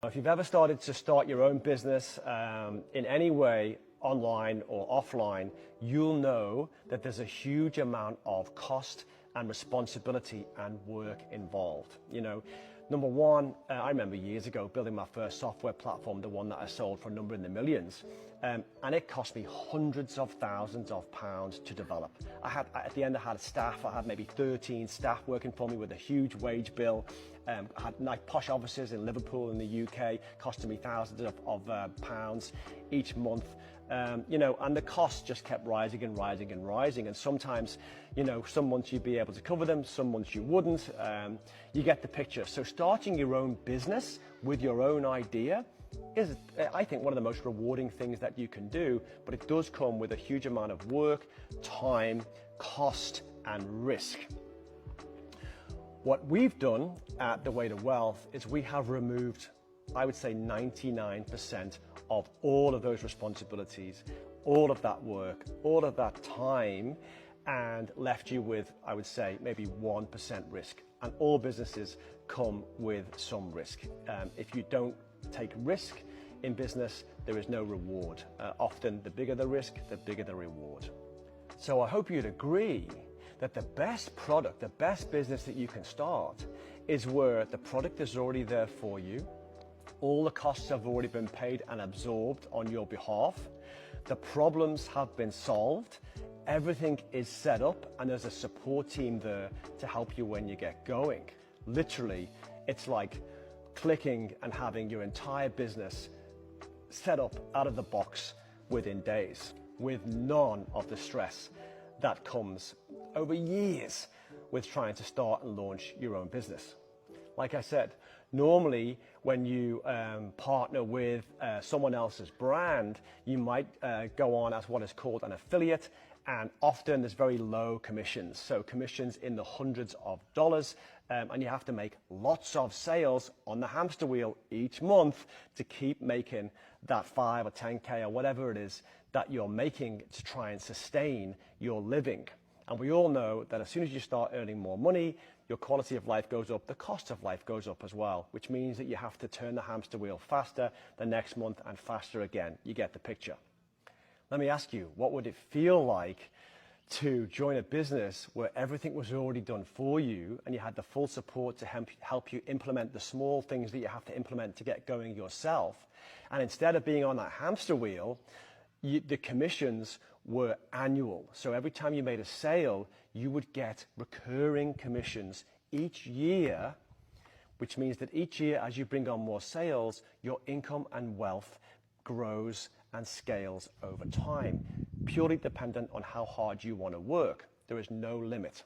If you've ever started to start your own business in any way, online or offline, you'll know that there's a huge amount of cost and responsibility and work involved. You know, number one, I remember years ago building my first software platform, the one that I sold for a number in the millions, and it cost me hundreds of thousands of pounds to develop. At the end I had a staff. I had maybe 13 staff working for me with a huge wage bill. I had nice posh offices in Liverpool in the UK, costing me thousands of pounds each month. You know, and the costs just kept rising and rising and rising. And sometimes, you know, some months you'd be able to cover them, some months you wouldn't. You get the picture. So starting your own business with your own idea is, I think, one of the most rewarding things that you can do, but it does come with a huge amount of work, time, cost, and risk. What we've done at the Way to Wealth is we have removed, I would say, 99% of all of those responsibilities, all of that work, all of that time, and left you with, I would say, maybe 1% risk. And all businesses come with some risk. If you don't take risk in business, there is no reward. Often the bigger the risk, the bigger the reward. So I hope you'd agree that the best product, the best business that you can start is where the product is already there for you. All the costs have already been paid and absorbed on your behalf. The problems have been solved. Everything is set up and there's a support team there to help you when you get going. Literally, it's like clicking and having your entire business set up out of the box within days, with none of the stress that comes over years with trying to start and launch your own business. Like I said, normally when you partner with someone else's brand, you might go on as what is called an affiliate, and often there's very low commissions. So commissions in the hundreds of dollars, and you have to make lots of sales on the hamster wheel each month to keep making that 5 or 10K or whatever it is that you're making to try and sustain your living. And we all know that as soon as you start earning more money, your quality of life goes up, the cost of life goes up as well, which means that you have to turn the hamster wheel faster the next month and faster again. You get the picture. Let me ask you, what would it feel like to join a business where everything was already done for you and you had the full support to help you implement the small things that you have to implement to get going yourself? And instead of being on that hamster wheel, the commissions were annual. So every time you made a sale, you would get recurring commissions each year, which means that each year as you bring on more sales, your income and wealth grows and scales over time, purely dependent on how hard you want to work. There is no limit.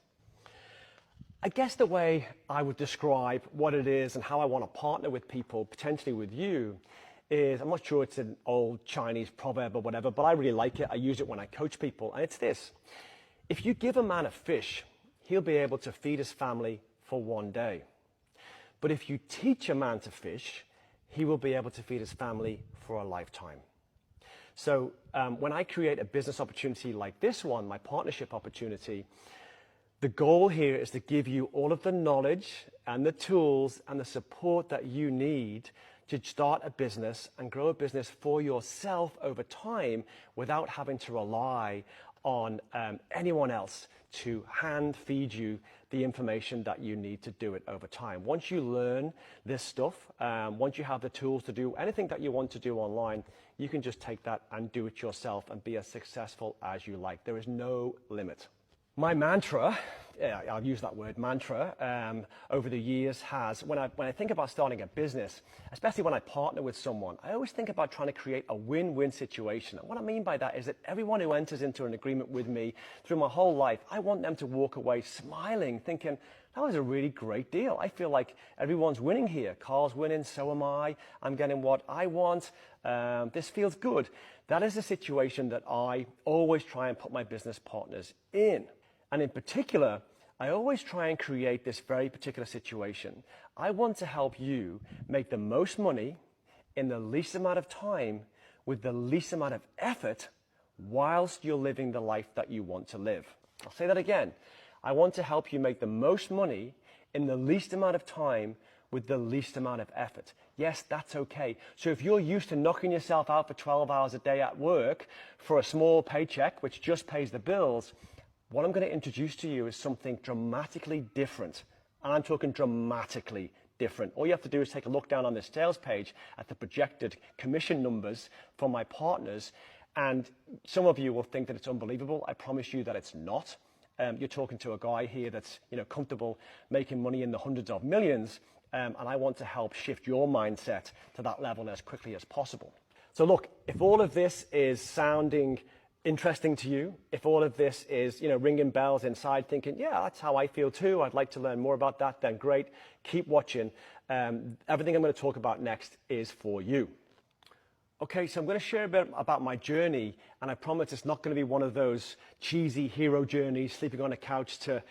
I guess the way I would describe what it is and how I want to partner with people, potentially with you, is, I'm not sure it's an old Chinese proverb or whatever, but I really like it. I use it when I coach people, and it's this. If you give a man a fish, he'll be able to feed his family for one day. But if you teach a man to fish, he will be able to feed his family for a lifetime. So when I create a business opportunity like this one, my partnership opportunity, the goal here is to give you all of the knowledge and the tools and the support that you need to start a business and grow a business for yourself over time without having to rely on anyone else to hand feed you the information that you need to do it over time. Once you learn this stuff, once you have the tools to do anything that you want to do online, you can just take that and do it yourself and be as successful as you like. There is no limit. My mantra, I'll use that word, mantra, over the years has, when I think about starting a business, especially when I partner with someone, I always think about trying to create a win-win situation. And what I mean by that is that everyone who enters into an agreement with me through my whole life, I want them to walk away smiling, thinking, that was a really great deal. I feel like everyone's winning here. Carl's winning, so am I. I'm getting what I want. This feels good. That is a situation that I always try and put my business partners in. And in particular, I always try and create this very particular situation. I want to help you make the most money in the least amount of time with the least amount of effort whilst you're living the life that you want to live. I'll say that again. I want to help you make the most money in the least amount of time with the least amount of effort. Yes, that's okay. So if you're used to knocking yourself out for 12 hours a day at work for a small paycheck, which just pays the bills, what I'm going to introduce to you is something dramatically different. And I'm talking dramatically different. All you have to do is take a look down on this sales page at the projected commission numbers for my partners. And some of you will think that it's unbelievable. I promise you that it's not. You're talking to a guy here that's comfortable making money in the hundreds of millions. And I want to help shift your mindset to that level as quickly as possible. So look, if all of this is sounding interesting to you, if all of this is ringing bells inside thinking, yeah, that's how I feel too, I'd like to learn more about that, then great, keep watching. Everything I'm going to talk about next is for you. Okay, so I'm going to share a bit about my journey, and I promise it's not going to be one of those cheesy hero journeys, sleeping on a couch to,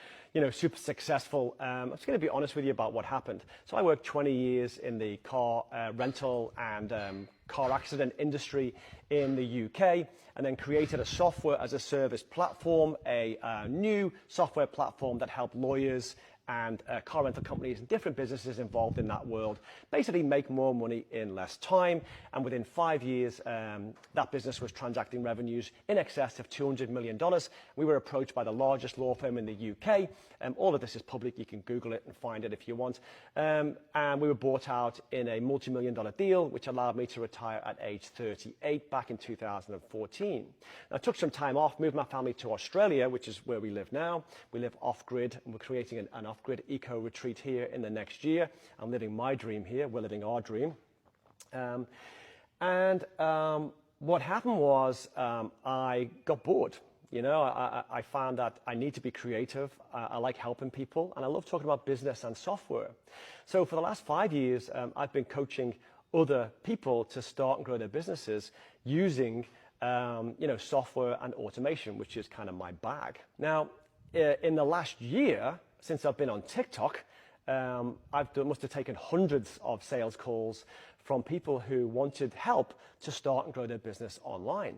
super successful. I'm just going to be honest with you about what happened. So I worked 20 years in the car rental and car accident industry in the UK, and then created a software as a service platform, a new software platform that helped lawyers and car rental companies and different businesses involved in that world basically make more money in less time. And within 5 years, that business was transacting revenues in excess of $200 million. We were approached by the largest law firm in the UK. All of this is public. You can Google it and find it if you want. And we were bought out in a multi-million-dollar deal, which allowed me to retire at age 38 back in 2014. I took some time off, moved my family to Australia, which is where we live now. We live off-grid, and we're creating an off-grid eco-retreat here in the next year. I'm living my dream here. We're living our dream. What happened was I got bored. I found that I need to be creative. I like helping people, and I love talking about business and software. So for the last 5 years, I've been coaching other people to start and grow their businesses using software and automation, which is kind of my bag. Now, in the last year, since I've been on TikTok, must have taken hundreds of sales calls from people who wanted help to start and grow their business online.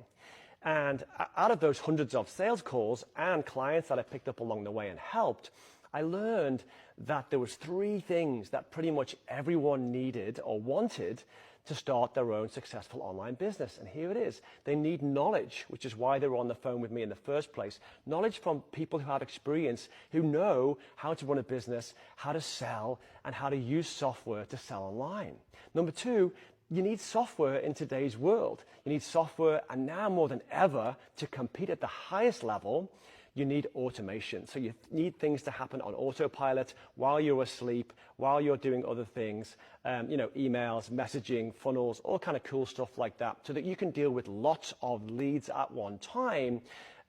And out of those hundreds of sales calls and clients that I picked up along the way and helped, I learned that there was 3 things that pretty much everyone needed or wanted to start their own successful online business. And here it is. They need knowledge, which is why they were on the phone with me in the first place. Knowledge from people who have experience, who know how to run a business, how to sell, and how to use software to sell online. Number 2, you need software in today's world. You need software, and now more than ever, to compete at the highest level, you need automation. So you need things to happen on autopilot while you're asleep, while you're doing other things, emails, messaging, funnels, all kind of cool stuff like that, so that you can deal with lots of leads at one time,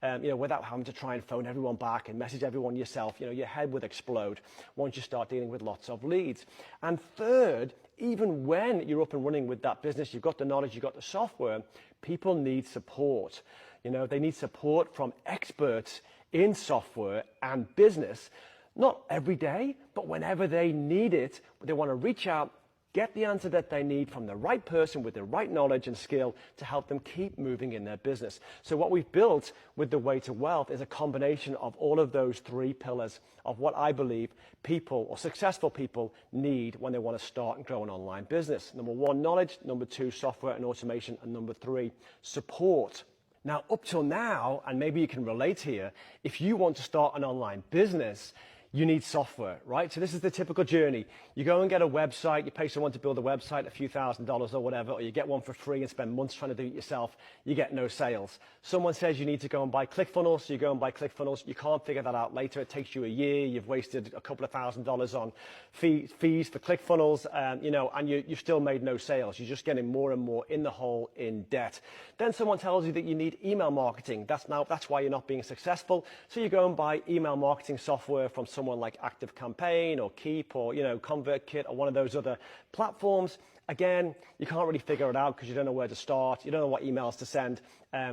without having to try and phone everyone back and message everyone yourself. Your head would explode once you start dealing with lots of leads. And third, even when you're up and running with that business, you've got the knowledge, you've got the software, people need support. They need support from experts in software and business, not every day, but whenever they need it. They want to reach out, get the answer that they need from the right person with the right knowledge and skill to help them keep moving in their business. So what we've built with the Way to Wealth is a combination of all of those 3 pillars of what I believe people or successful people need when they want to start and grow an online business. Number 1, knowledge. Number 2, software and automation. And number 3, support. Now, up till now, and maybe you can relate here, if you want to start an online business, you need software, right? So this is the typical journey. You go and get a website, you pay someone to build a website, a few $1,000s or whatever, or you get one for free and spend months trying to do it yourself, you get no sales. Someone says you need to go and buy ClickFunnels, so you go and buy ClickFunnels, you can't figure that out later, it takes you a year, you've wasted a couple of $1,000s on fees for ClickFunnels, and you've still made no sales. You're just getting more and more in the hole in debt. Then someone tells you that you need email marketing. That's why you're not being successful. So you go and buy email marketing software from someone like ActiveCampaign or Keep or ConvertKit or one of those other platforms. Again, you can't really figure it out because you don't know where to start. You don't know what emails to send.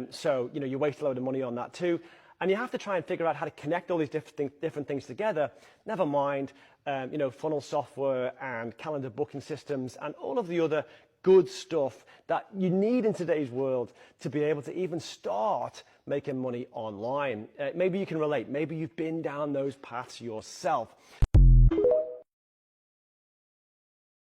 So you waste a load of money on that too. And you have to try and figure out how to connect all these different things together. Never mind, funnel software and calendar booking systems and all of the other good stuff that you need in today's world to be able to even start making money online. Maybe you can relate. Maybe you've been down those paths yourself.